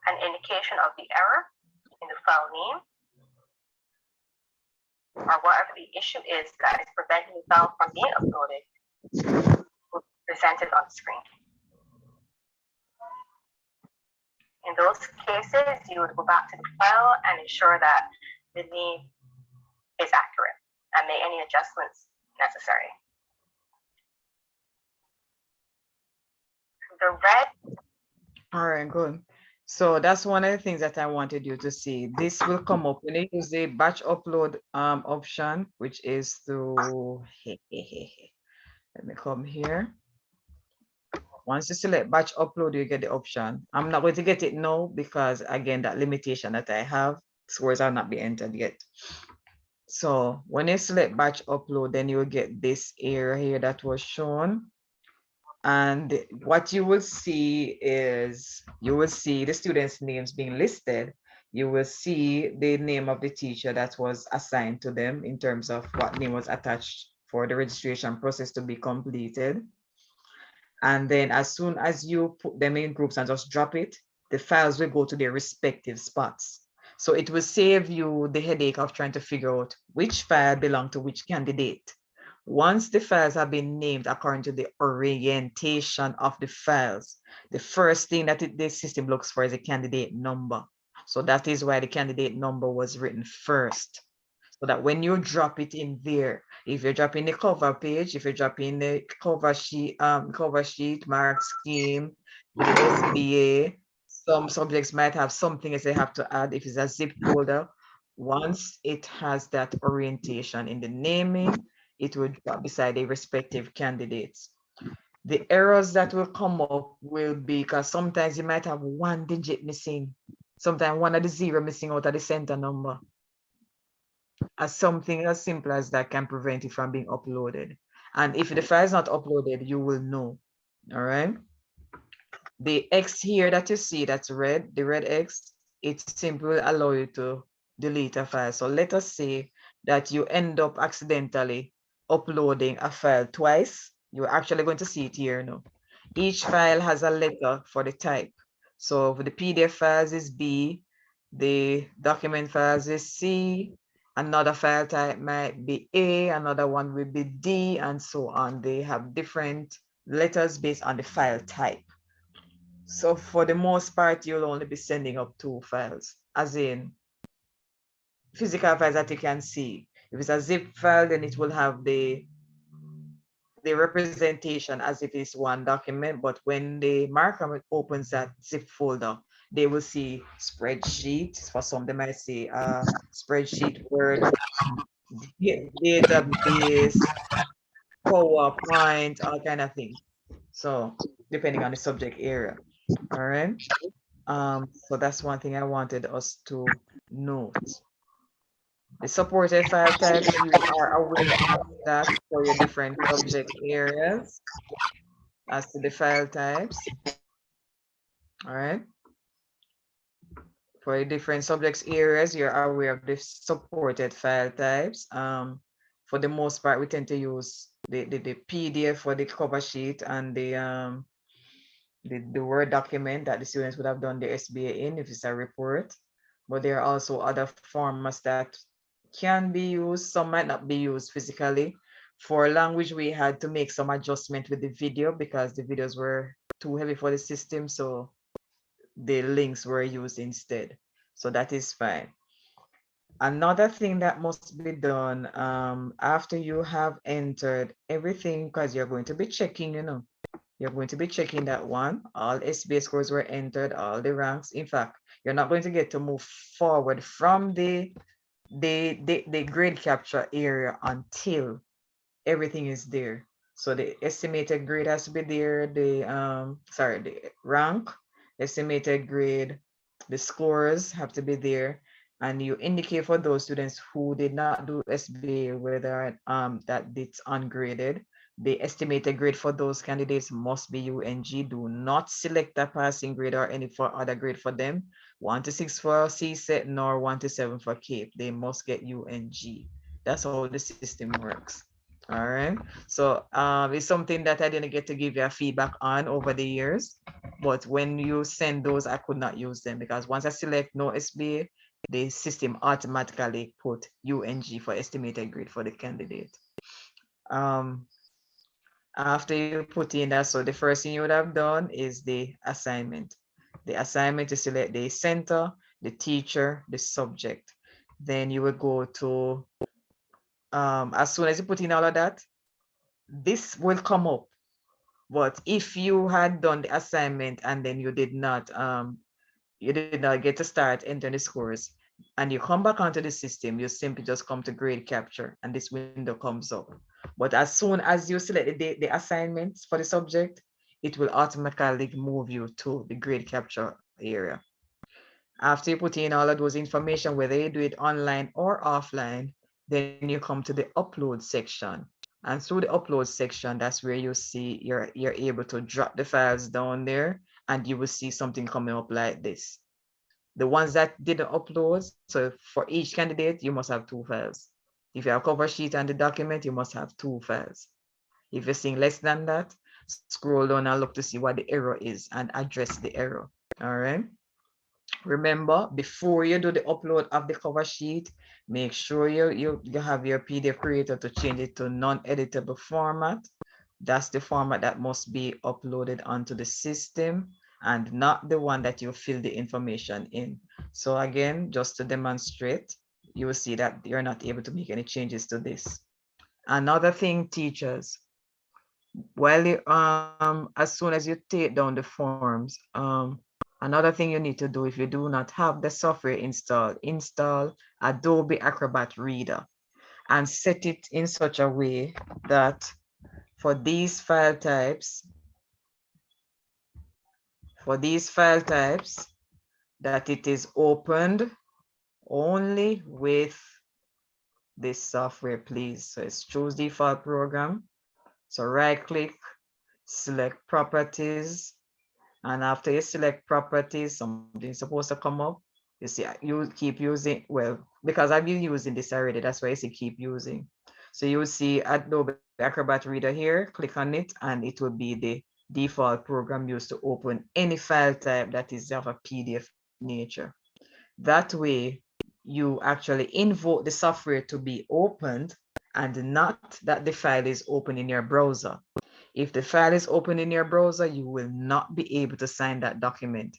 an indication of the error in the file name, or whatever the issue is that is preventing the file from being uploaded will be presented on the screen. In those cases, you would go back to the file and ensure that the name is accurate and make any adjustments necessary. The red. All right, good. So that's one of the things that I wanted you to see. This will come up when you use the batch upload option, which is through, let me come here. Once you select batch upload, you get the option. I'm not going to get it now because again, that limitation that I have, scores are not be entered yet. So when you select batch upload, then you will get this area here that was shown. And what you will see is, you will see the students' names being listed. You will see the name of the teacher that was assigned to them in terms of what name was attached for the registration process to be completed. And then as soon as you put them in groups and just drop it, the files will go to their respective spots. So it will save you the headache of trying to figure out which file belongs to which candidate. Once the files have been named according to the orientation of the files, the first thing that the system looks for is a candidate number. So that is why the candidate number was written first. So that when you drop it in there, if you're dropping the cover page, if you're dropping the cover sheet, mark scheme, the SBA, some subjects might have something as they have to add. If it's a zip folder, once it has that orientation in the naming, it will drop beside the respective candidates. The errors that will come up will be because sometimes you might have one digit missing, sometimes one of the zero missing out of the center number. As something as simple as that can prevent it from being uploaded. And if the file is not uploaded, you will know. All right. The X here that you see that's red, the red X, it simply will allow you to delete a file. So let us say that you end up accidentally uploading a file twice. You're actually going to see it here now. Each file has a letter for the type. So for the PDF files is B, the document files is C, another file type might be A, another one will be D, and so on. They have different letters based on the file type. So for the most part, you'll only be sending up 2 files, as in physical files that you can see. If it's a zip file, then it will have the representation as if it's one document, but when the marker opens that zip folder, they will see spreadsheet. For some, they might see spreadsheet, Word, database, PowerPoint, all kind of things. So depending on the subject area. All right. So that's one thing I wanted us to note. The supported file types, you are aware of that for your different subject areas as to the file types. All right. For different subjects areas, you're aware of the supported file types. For the most part, we tend to use the PDF for the cover sheet and the Word document that the students would have done the SBA in if it's a report. But there are also other formats that can be used. Some might not be used physically. For language, we had to make some adjustment with the video because the videos were too heavy for the system. So the links were used instead. So that is fine. Another thing that must be done after you have entered everything, because you're going to be checking, you're going to be checking that one. All SBA scores were entered, all the ranks. In fact, you're not going to get to move forward from the grade capture area until everything is there. So the estimated grade has to be there, the rank, estimated grade, the scores have to be there, and you indicate for those students who did not do SBA whether that it's ungraded. The estimated grade for those candidates must be UNG. Do not select a passing grade or any other grade for them. 1 to 6 for CSEC, nor 1 to 7 for CAPE. They must get UNG. That's how the system works. All right. So it's something that I didn't get to give you a feedback on over the years. But when you send those, I could not use them because once I select no SBA, the system automatically put UNG for estimated grade for the candidate. Um, After you put in that, so the first thing you would have done is the assignment. The assignment is select the center, the teacher, the subject. Then you would go to, as soon as you put in all of that, this will come up. But if you had done the assignment and then you did not get to start entering the scores, and you come back onto the system, you simply just come to grade capture and this window comes up. But as soon as you select the assignments for the subject, it will automatically move you to the grade capture area. After you put in all of those information, whether you do it online or offline, then you come to the upload section. And through the upload section, that's where you see you're able to drop the files down there and you will see something coming up like this. The ones that didn't upload, so for each candidate, you must have 2 files. If you have a cover sheet and the document, you must have 2 files. If you're seeing less than that, scroll down and look to see what the error is and address the error. All right. Remember, before you do the upload of the cover sheet, make sure you have your PDF creator to change it to non-editable format. That's the format that must be uploaded onto the system and not the one that you fill the information in. So again, just to demonstrate, you will see that you're not able to make any changes to this. Another thing, teachers, while you, as soon as you take down the forms, another thing you need to do if you do not have the software installed, install Adobe Acrobat Reader and set it in such a way that for these file types, that it is opened only with this software, please. So it's choose default program. So right click, select properties. And after you select properties, something's supposed to come up. You see, you keep using, well, because I've been using this already, that's why I say keep using. So you will see Adobe Acrobat Reader here, click on it, and it will be the default program used to open any file type that is of a PDF nature. That way, you actually invoke the software to be opened and not that the file is open in your browser. If the file is open in your browser, you will not be able to sign that document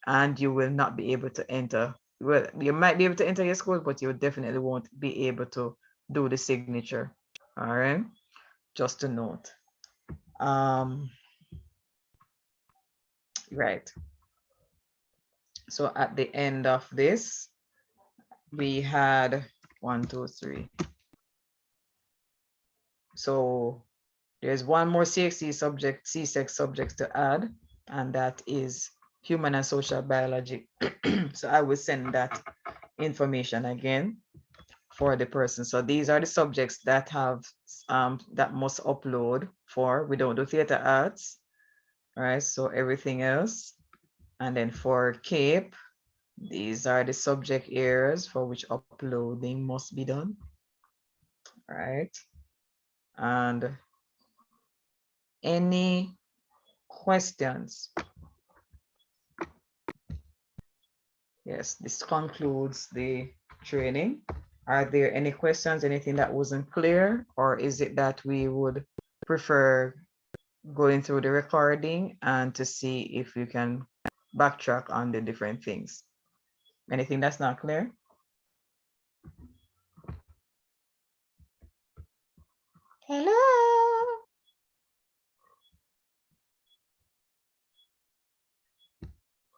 and you will not be able to enter. Well, you might be able to enter your score, but you definitely won't be able to do the signature. All right, just a note. Right. So at the end of this, we had 1, 2, 3. So there's one more CSE subject, CSEC subjects to add, and that is human and social biology. So I will send that information again for the person. So these are the subjects that have that must upload for. We don't do theater arts, all right? So everything else, and then for CAPE, these are the subject areas for which uploading must be done, all right? And any questions? Yes, this concludes the training. Are there any questions, anything that wasn't clear, or is it that we would prefer going through the recording and to see if we can backtrack on the different things? Anything that's not clear? Hello?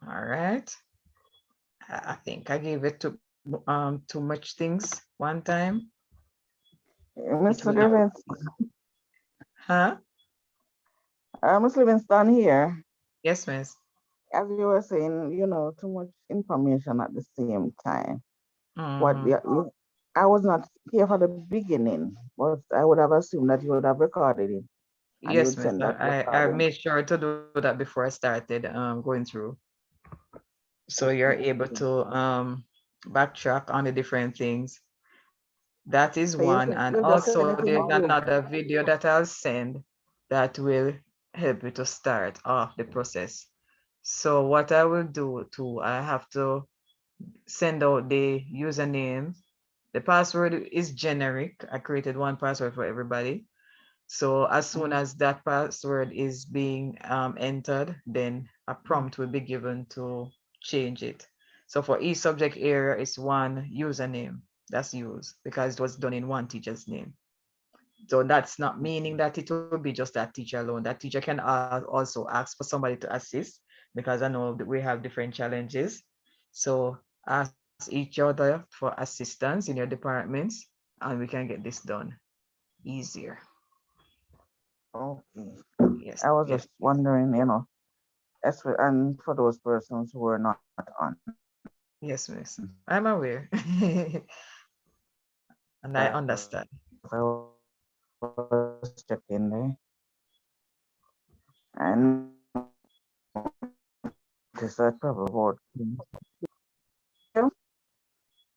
All right. I think I gave it too much things one time. Mr. Livingston. Huh? Mr. Livingston here. Yes, miss. As you were saying, too much information at the same time. I was not here for the beginning, but I would have assumed that you would have recorded it. And you Yes, would miss. send that I made sure to do that before I started going through. So you're able to backtrack on the different things. That is So one. And you just also anything there's you another video that I'll send that will help you to start off the process. So what I will do too, I have to send out the username. The password is generic. I created one password for everybody. So as soon as that password is being entered, then a prompt will be given to change it. So for each subject area, it's one username that's used because it was done in one teacher's name. So that's not meaning that it will be just that teacher alone. That teacher can also ask for somebody to assist because I know that we have different challenges. So ask each other for assistance in your departments and we can get this done easier. okay. Yes, I was yes, just wondering, and for those persons who are not on. yes, miss. I'm aware. And I understand. I was checking there, and just that probably about.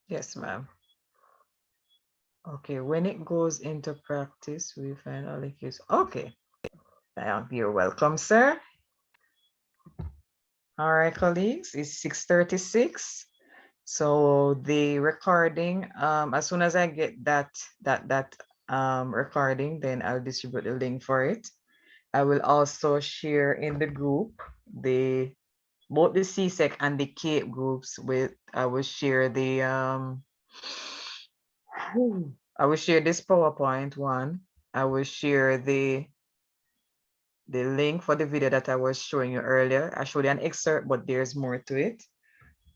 Yes, ma'am. Okay, when it goes into practice, we find all the cues. Okay, you're welcome, sir. All right, colleagues, it's 6:36. So the recording, as soon as I get that recording, then I'll distribute the link for it. I will also share in the group the both the CSEC and the CAPE groups with I will share the I will share this PowerPoint one. I will share the link for the video that I was showing you earlier. I showed you an excerpt, but there's more to it.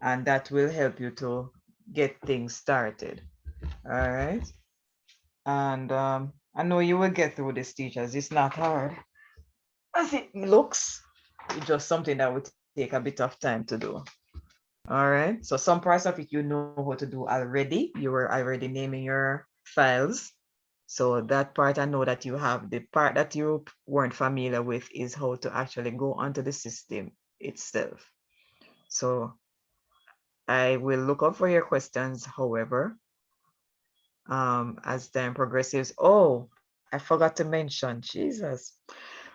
And that will help you to get things started. All right. And I know you will get through this, teachers. It's not hard as it looks. It's just something that will take a bit of time to do. All right. So some parts of it you know how to do already. You were already naming your files. So that part I know that you have. The part that you weren't familiar with is how to actually go onto the system itself. So I will look up for your questions, however, as time progresses. Oh, I forgot to mention, Jesus.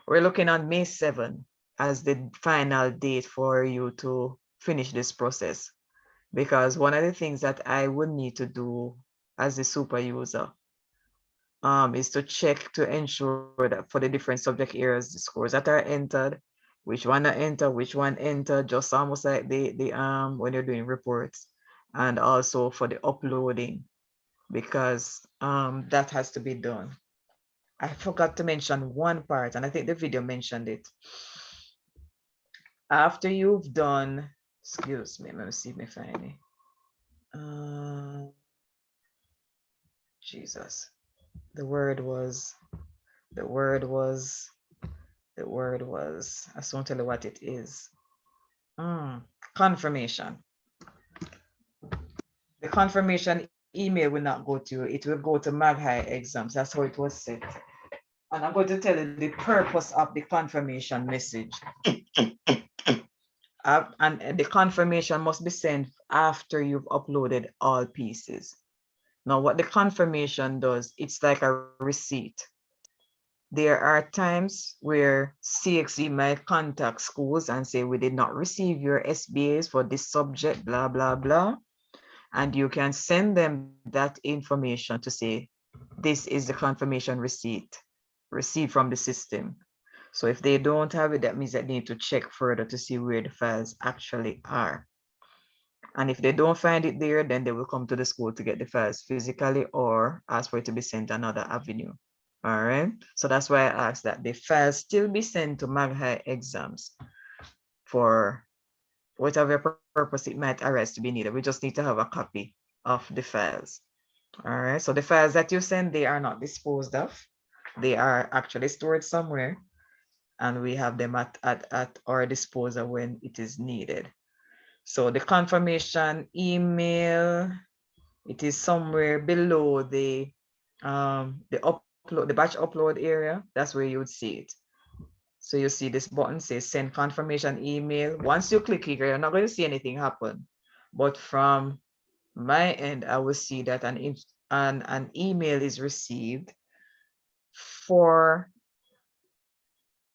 We're looking on May 7 as the final date for you to finish this process. Because one of the things that I would need to do as a super user is to check to ensure that for the different subject areas, the scores that are entered, which one are enter, which one enter, just almost like the when you're doing reports, and also for the uploading, because that has to be done. I forgot to mention one part, and I think the video mentioned it. After you've done, excuse me, let me see if I find it. Jesus, the word was, the word was, the word was, I just won't tell you what it is. Confirmation. The confirmation email will not go to you. It will go to MagHigh exams. That's how it was set. And I'm going to tell you the purpose of the confirmation message. And the confirmation must be sent after you've uploaded all pieces. Now, what the confirmation does, it's like a receipt. There are times where CXE might contact schools and say, we did not receive your SBAs for this subject, blah, blah, blah. And you can send them that information to say, this is the confirmation receipt received from the system. So if they don't have it, that means that they need to check further to see where the files actually are. And if they don't find it there, then they will come to the school to get the files physically or ask for it to be sent another avenue. All right. So that's why I asked that the files still be sent to MagHigh exams for whatever purpose it might arise to be needed. We just need to have a copy of the files. All right. So the files that you send, they are not disposed of. They are actually stored somewhere, and we have them at our disposal when it is needed. So the confirmation email, it is somewhere below the batch upload area. That's where you would see it. So you see this button says send confirmation email. Once you click here, you're not going to see anything happen. But from my end, I will see that an email is received for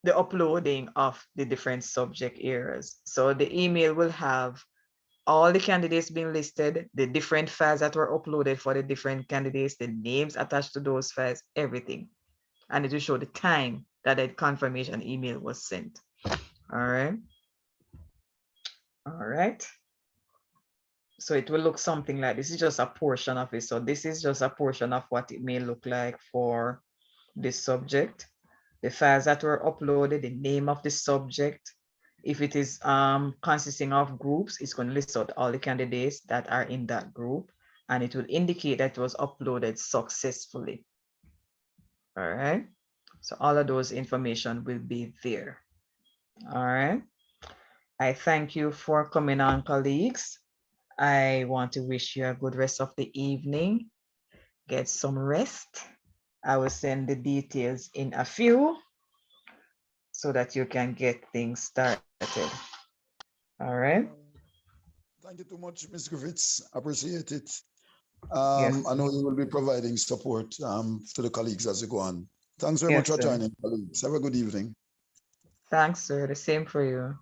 the uploading of the different subject areas. So the email will have all the candidates being listed, the different files that were uploaded for the different candidates, the names attached to those files, everything. And it will show the time that the confirmation email was sent. All right. All right. So it will look something like this. Is just a portion of it. So this is just a portion of what it may look like for this subject. The files that were uploaded, the name of the subject. If it is consisting of groups, it's going to list out all the candidates that are in that group, and it will indicate that it was uploaded successfully. All right. So all of those information will be there. All right. I thank you for coming on, colleagues. I want to wish you a good rest of the evening. Get some rest. I will send the details in a few so that you can get things started. All right. Thank you too much, Ms. Griffiths. Appreciate it. Yes. I know you will be providing support to the colleagues as you go on. Thanks very much Yes, for sir. joining, colleagues. Have a good evening. Thanks, sir. The same for you.